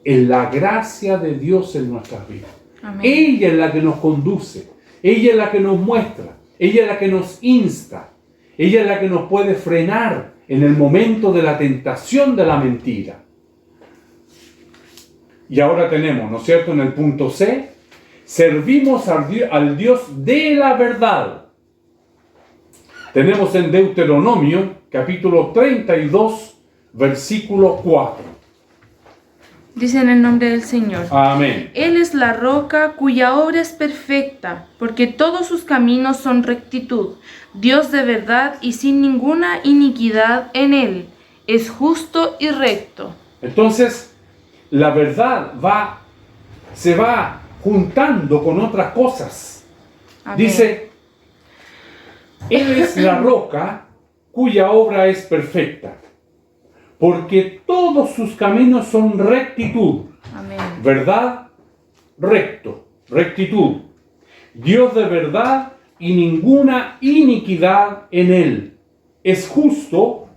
Es la gracia de Dios en nuestras vidas. Amén. Ella es la que nos conduce. Ella es la que nos muestra. Ella es la que nos insta. Ella es la que nos puede frenar en el momento de la tentación de la mentira. Y ahora tenemos, ¿no es cierto?, en el punto C, servimos al Dios de la verdad. Tenemos en Deuteronomio, capítulo 32, versículo 4. Dice en el nombre del Señor. Amén. Él es la roca cuya obra es perfecta, porque todos sus caminos son rectitud. Dios de verdad y sin ninguna iniquidad en él. Es justo y recto. Entonces, la verdad se va juntando con otras cosas. Amén. Dice, Él es la roca cuya obra es perfecta, porque todos sus caminos son rectitud. Amén. Verdad, rectitud. Dios de verdad y ninguna iniquidad en él. Es justo,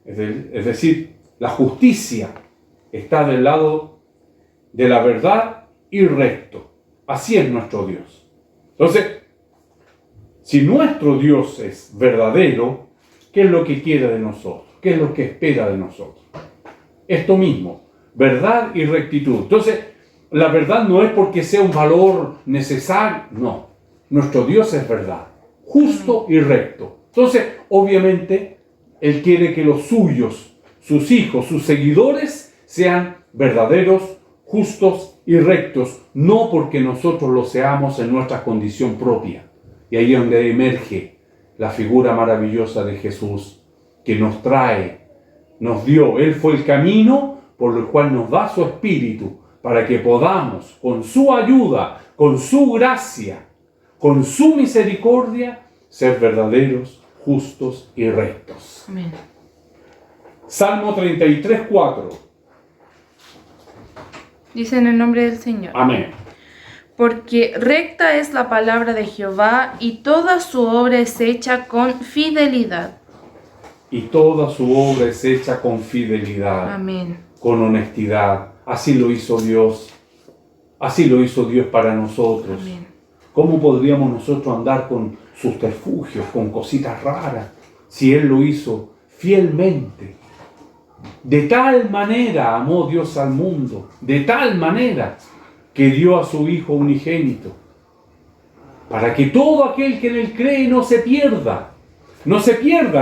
es decir, la justicia está del lado de la verdad y recto. Así es nuestro Dios. Entonces, si nuestro Dios es verdadero, ¿qué es lo que quiere de nosotros? ¿Qué es lo que espera de nosotros? Esto mismo, verdad y rectitud. Entonces, la verdad no es porque sea un valor necesario, no. Nuestro Dios es verdad, justo y recto. Entonces, obviamente, Él quiere que los suyos, sus hijos, sus seguidores, sean verdaderos, justos y rectos, no porque nosotros lo seamos en nuestra condición propia. Y ahí es donde emerge la figura maravillosa de Jesús, que nos trae, nos dio. Él fue el camino por el cual nos da su Espíritu, para que podamos, con su ayuda, con su gracia, con su misericordia, ser verdaderos, justos y rectos. Amén. Salmo 33, 4. Dice en el nombre del Señor. Amén. Porque recta es la palabra de Jehová, y toda su obra es hecha con fidelidad. Y toda su obra es hecha con fidelidad, Amén. con honestidad. Así lo hizo Dios. Así lo hizo Dios para nosotros. Amén. ¿Cómo podríamos nosotros andar con subterfugios, con cositas raras, si Él lo hizo fielmente? De tal manera amó Dios al mundo, de tal manera que dio a su Hijo unigénito, para que todo aquel que en Él cree no se pierda,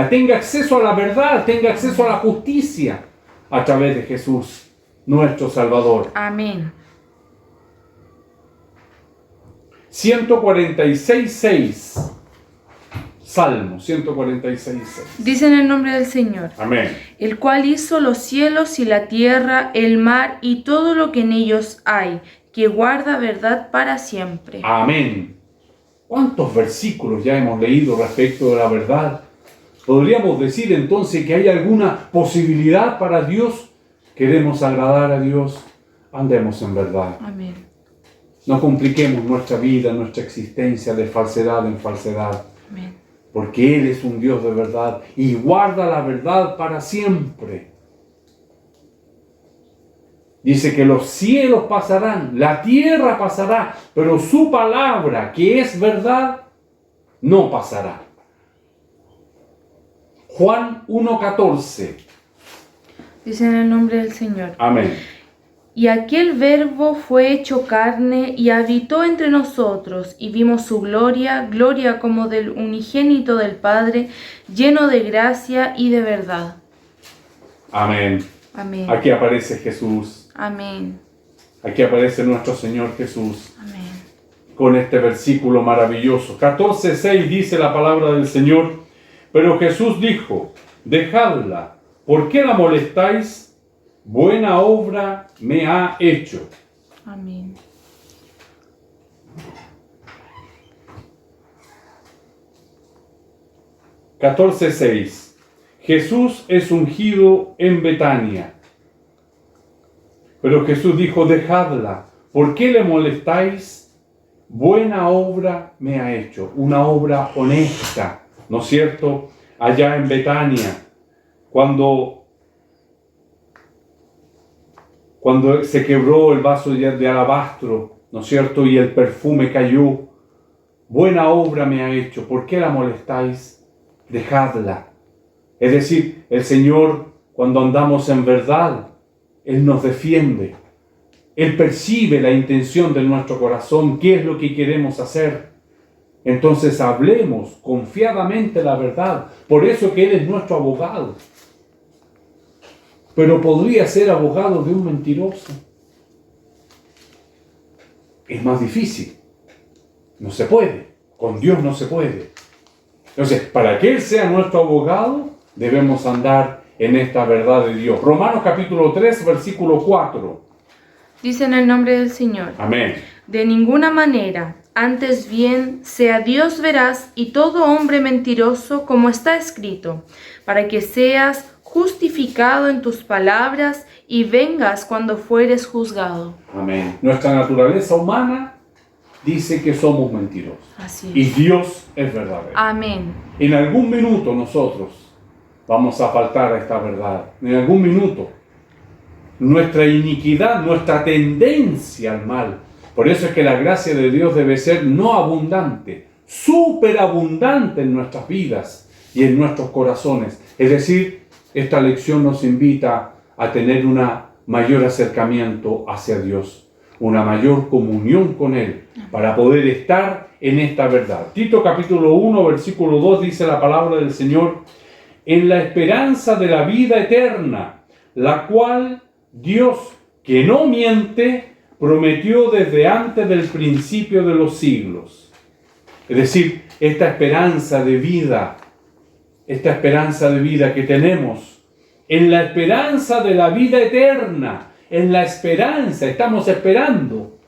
tenga acceso a la verdad, tenga acceso a la justicia, a través de Jesús, nuestro Salvador. Amén. 146:6. Salmo 146:6. Dice en el nombre del Señor. Amén. El cual hizo los cielos y la tierra, el mar y todo lo que en ellos hay, que guarda verdad para siempre. Amén. ¿Cuántos versículos ya hemos leído respecto de la verdad? ¿Podríamos decir entonces que hay alguna posibilidad para Dios? ¿Queremos agradar a Dios? Andemos en verdad. Amén. No compliquemos nuestra vida, nuestra existencia de falsedad en falsedad. Amén. Porque Él es un Dios de verdad y guarda la verdad para siempre. Dice que los cielos pasarán, la tierra pasará, pero su palabra, que es verdad, no pasará. Juan 1:14. Dice en el nombre del Señor. Amén. Y aquel Verbo fue hecho carne y habitó entre nosotros, y vimos su gloria, gloria como del unigénito del Padre, lleno de gracia y de verdad. Amén. Amén. Aquí aparece Jesús. Amén. Aquí aparece nuestro Señor Jesús. Amén. Con este versículo maravilloso. 14:6 dice la palabra del Señor. Pero Jesús dijo: dejadla, ¿por qué la molestáis? Buena obra me ha hecho. Amén. 14:6. Jesús es ungido en Betania. Pero Jesús dijo: dejadla, ¿por qué le molestáis? Buena obra me ha hecho. Una obra honesta, ¿no es cierto? Allá en Betania, cuando se quebró el vaso de alabastro, ¿no es cierto? Y el perfume cayó. Buena obra me ha hecho. ¿Por qué la molestáis? Dejadla. Es decir, el Señor, cuando andamos en verdad, Él nos defiende. Él percibe la intención de nuestro corazón, qué es lo que queremos hacer. Entonces hablemos confiadamente la verdad. Por eso que Él es nuestro abogado. Pero podría ser abogado de un mentiroso. Es más difícil. No se puede. Con Dios no se puede. Entonces, para que Él sea nuestro abogado, debemos andar en esta verdad de Dios. Romanos capítulo 3, versículo 4. Dice en el nombre del Señor. Amén. De ninguna manera, antes bien, sea Dios veraz y todo hombre mentiroso, como está escrito, para que seas justificado en tus palabras y vengas cuando fueres juzgado. Amén. Nuestra naturaleza humana dice que somos mentirosos. Así Y es. Dios es verdadero. Amén. En algún minuto nosotros vamos a faltar a esta verdad. En algún minuto. nuestra iniquidad, nuestra tendencia al mal. Por eso es que la gracia de Dios debe ser no abundante, superabundante en nuestras vidas y en nuestros corazones. Es decir, esta lección nos invita a tener un mayor acercamiento hacia Dios, una mayor comunión con Él, para poder estar en esta verdad. Tito capítulo 1, versículo 2 dice la palabra del Señor: en la esperanza de la vida eterna, la cual Dios, que no miente, prometió desde antes del principio de los siglos. Es decir, esta esperanza de vida que tenemos, en la esperanza de la vida eterna, en la esperanza, estamos esperando.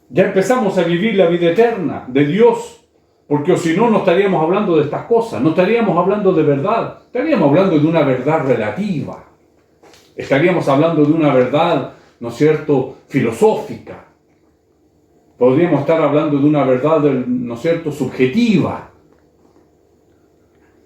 Ya empezamos a vivir la vida eterna de Dios, porque si no, no estaríamos hablando de estas cosas, no estaríamos hablando de verdad, estaríamos hablando de una verdad relativa, estaríamos hablando de una verdad, ¿no es cierto?, filosófica. Podríamos estar hablando de una verdad, ¿no es cierto?, subjetiva.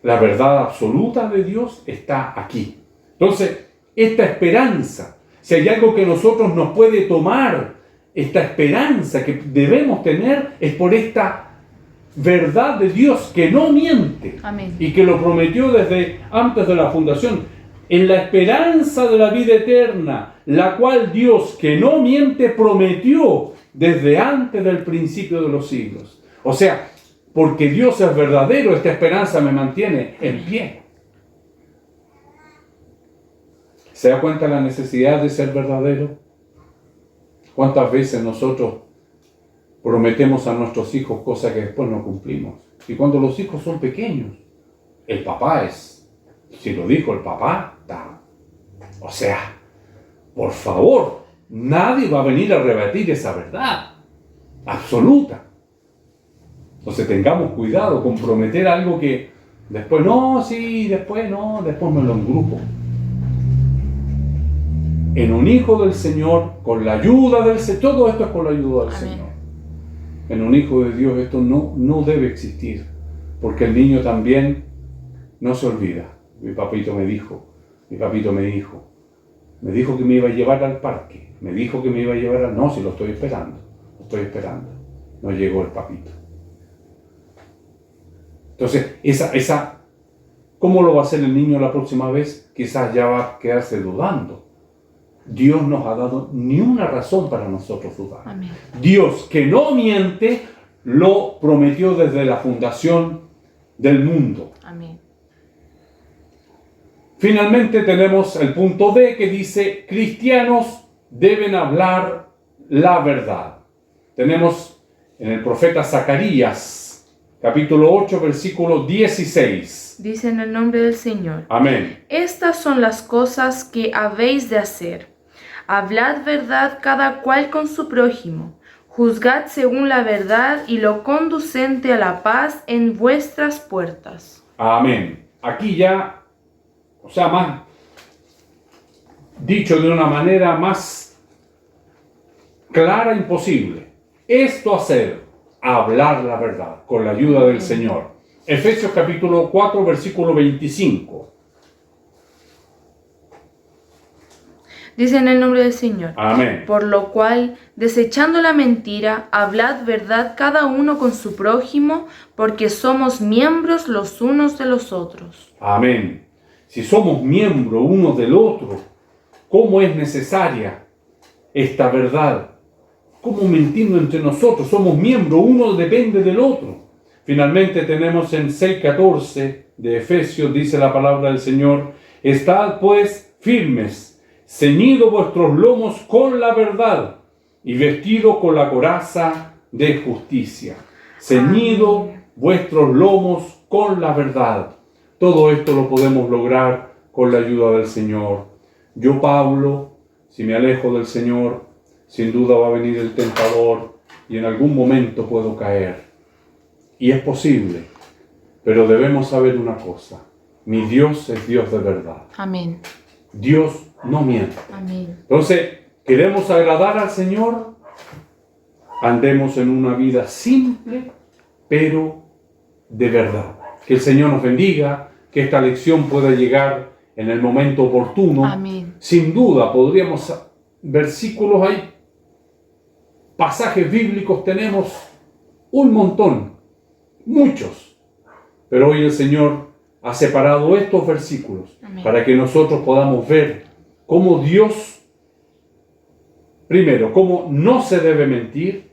La verdad absoluta de Dios está aquí. Entonces, esta esperanza, si hay algo que nosotros nos puede tomar, esta esperanza que debemos tener, es por esta verdad de Dios que no miente. Amén. Y que lo prometió desde antes de la fundación. En la esperanza de la vida eterna, la cual Dios, que no miente, prometió desde antes del principio de los siglos. O sea, porque Dios es verdadero, esta esperanza me mantiene en pie. ¿Se da cuenta la necesidad de ser verdadero? ¿Cuántas veces nosotros prometemos a nuestros hijos cosas que después no cumplimos? Y cuando los hijos son pequeños, el papá es, si lo dijo el papá, está. O sea, por favor, nadie va a venir a rebatir esa verdad absoluta. Entonces tengamos cuidado con prometer algo que después no, sí, después no, después me lo engrupo. En un hijo del Señor, con la ayuda del Señor, todo esto es con la ayuda del Amén. Señor. En un hijo de Dios esto no debe existir, porque el niño también no se olvida. Mi papito me dijo que me iba a llevar al parque, me dijo que me iba a llevar al... No, si lo estoy esperando, no llegó el papito. Entonces, ¿cómo lo va a hacer el niño la próxima vez? Quizás ya va a quedarse dudando. Dios nos ha dado ni una razón para nosotros dudar. Amén. Dios, que no miente, lo prometió desde la fundación del mundo. Amén. Finalmente tenemos el punto D que dice: cristianos deben hablar la verdad. Tenemos en el profeta Zacarías, capítulo 8, versículo 16. Dice en el nombre del Señor: Amén. estas son las cosas que habéis de hacer. Hablad verdad cada cual con su prójimo. Juzgad según la verdad y lo conducente a la paz en vuestras puertas. Amén. Aquí ya, más dicho de una manera más clara imposible. Esto hacer, hablar la verdad con la ayuda del Señor. Efesios capítulo 4, versículo 25. Dice en el nombre del Señor: Amén. por lo cual, desechando la mentira, hablad verdad cada uno con su prójimo, porque somos miembros los unos de los otros. Amén. Si somos miembros unos del otro, ¿cómo es necesaria esta verdad? ¿Cómo mentimos entre nosotros? Somos miembros, uno depende del otro. Finalmente tenemos en 6:14 de Efesios, dice la palabra del Señor: estad pues firmes, ceñidos vuestros lomos con la verdad y vestidos con la coraza de justicia. Ceñidos vuestros lomos con la verdad. Todo esto lo podemos lograr con la ayuda del Señor. Yo, Pablo, si me alejo del Señor, sin duda va a venir el tentador y en algún momento puedo caer. Y es posible, pero debemos saber una cosa: mi Dios es Dios de verdad. Amén. Dios no miente. Amén. Entonces, ¿queremos agradar al Señor? Andemos en una vida simple, pero de verdad. Que el Señor nos bendiga, que esta lección pueda llegar en el momento oportuno. Amén. Sin duda podríamos, versículos hay, pasajes bíblicos tenemos un montón, muchos. Pero hoy el Señor ha separado estos versículos Amén. para que nosotros podamos ver cómo Dios, primero, cómo no se debe mentir,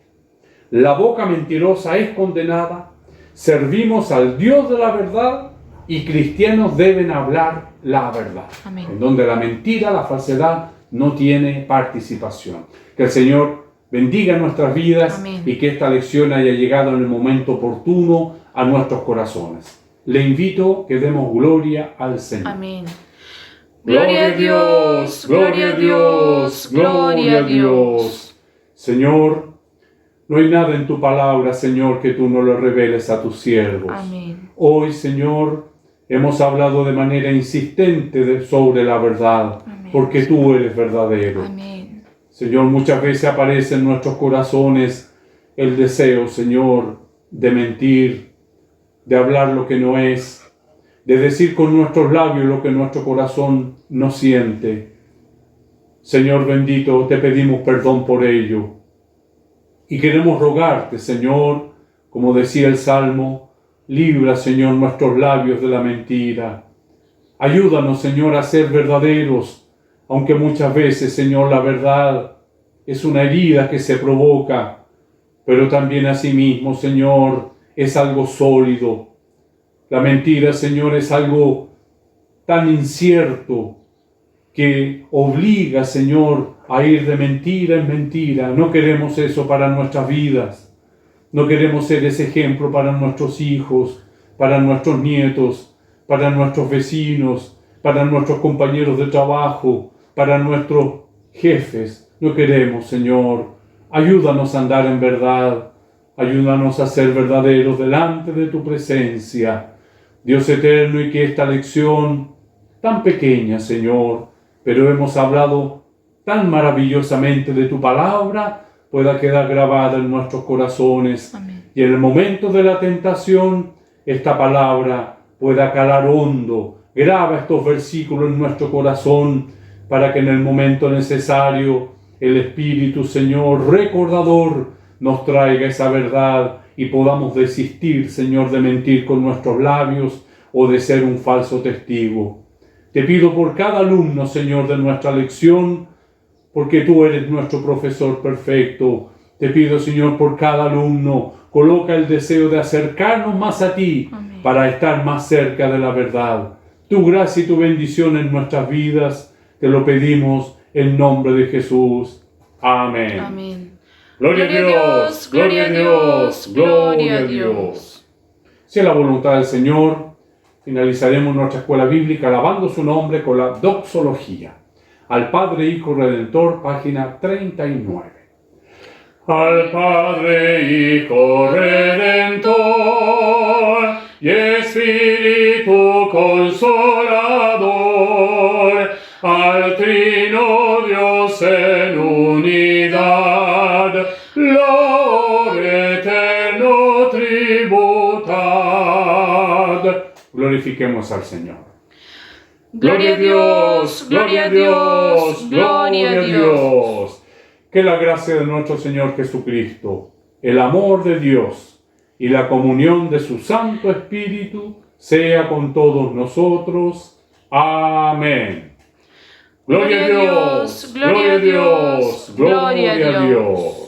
la boca mentirosa es condenada, servimos al Dios de la verdad y cristianos deben hablar la verdad. Amén. En donde la mentira, la falsedad no tiene participación. Que el Señor bendiga nuestras vidas. Amén. Y que esta lección haya llegado en el momento oportuno a nuestros corazones. Le invito que demos gloria al Señor. Amén. Gloria a Dios, gloria a Dios, gloria a Dios. Señor, no hay nada en tu palabra, Señor, que tú no lo reveles a tus siervos. Amén. Hoy, Señor, hemos hablado de manera insistente sobre la verdad, Amén. porque tú eres verdadero. Amén. Señor, muchas veces aparece en nuestros corazones el deseo, Señor, de mentir, de hablar lo que no es, de decir con nuestros labios lo que nuestro corazón no siente. Señor bendito, te pedimos perdón por ello. Y queremos rogarte, Señor, como decía el Salmo, libra, Señor, nuestros labios de la mentira. Ayúdanos, Señor, a ser verdaderos, aunque muchas veces, Señor, la verdad es una herida que se provoca, pero también asimismo, Señor, es algo sólido. La mentira, Señor, es algo tan incierto que obliga, Señor, a ir de mentira en mentira. No queremos eso para nuestras vidas. No queremos ser ese ejemplo para nuestros hijos, para nuestros nietos, para nuestros vecinos, para nuestros compañeros de trabajo, para nuestros jefes. No queremos, Señor. Ayúdanos a andar en verdad. Ayúdanos a ser verdaderos delante de tu presencia. Dios eterno, y que esta lección tan pequeña, Señor, pero hemos hablado tan maravillosamente de tu palabra, pueda quedar grabada en nuestros corazones. Amén. Y en el momento de la tentación, esta palabra pueda calar hondo. Graba estos versículos en nuestro corazón para que en el momento necesario el Espíritu, Señor, recordador, nos traiga esa verdad y podamos desistir, Señor, de mentir con nuestros labios o de ser un falso testigo. Te pido por cada alumno, Señor, de nuestra lección, porque tú eres nuestro profesor perfecto. Te pido, Señor, por cada alumno, coloca el deseo de acercarnos más a ti. Amén. Para estar más cerca de la verdad. Tu gracia y tu bendición en nuestras vidas, te lo pedimos en nombre de Jesús. Amén. Amén. Gloria a Dios, gloria a Dios, gloria a Dios. Si es la voluntad del Señor, finalizaremos nuestra escuela bíblica alabando su nombre con la doxología. Al Padre, Hijo, Redentor, página 39. Al Padre, Hijo, Redentor, y Espíritu Consolador, al Trino Dios en unidad, gloria eterno tributad. Glorifiquemos al Señor. Gloria a Dios, gloria a Dios, gloria a Dios. Que la gracia de nuestro Señor Jesucristo, el amor de Dios y la comunión de su Santo Espíritu sea con todos nosotros. Amén. Gloria a Dios, gloria a Dios, gloria a Dios.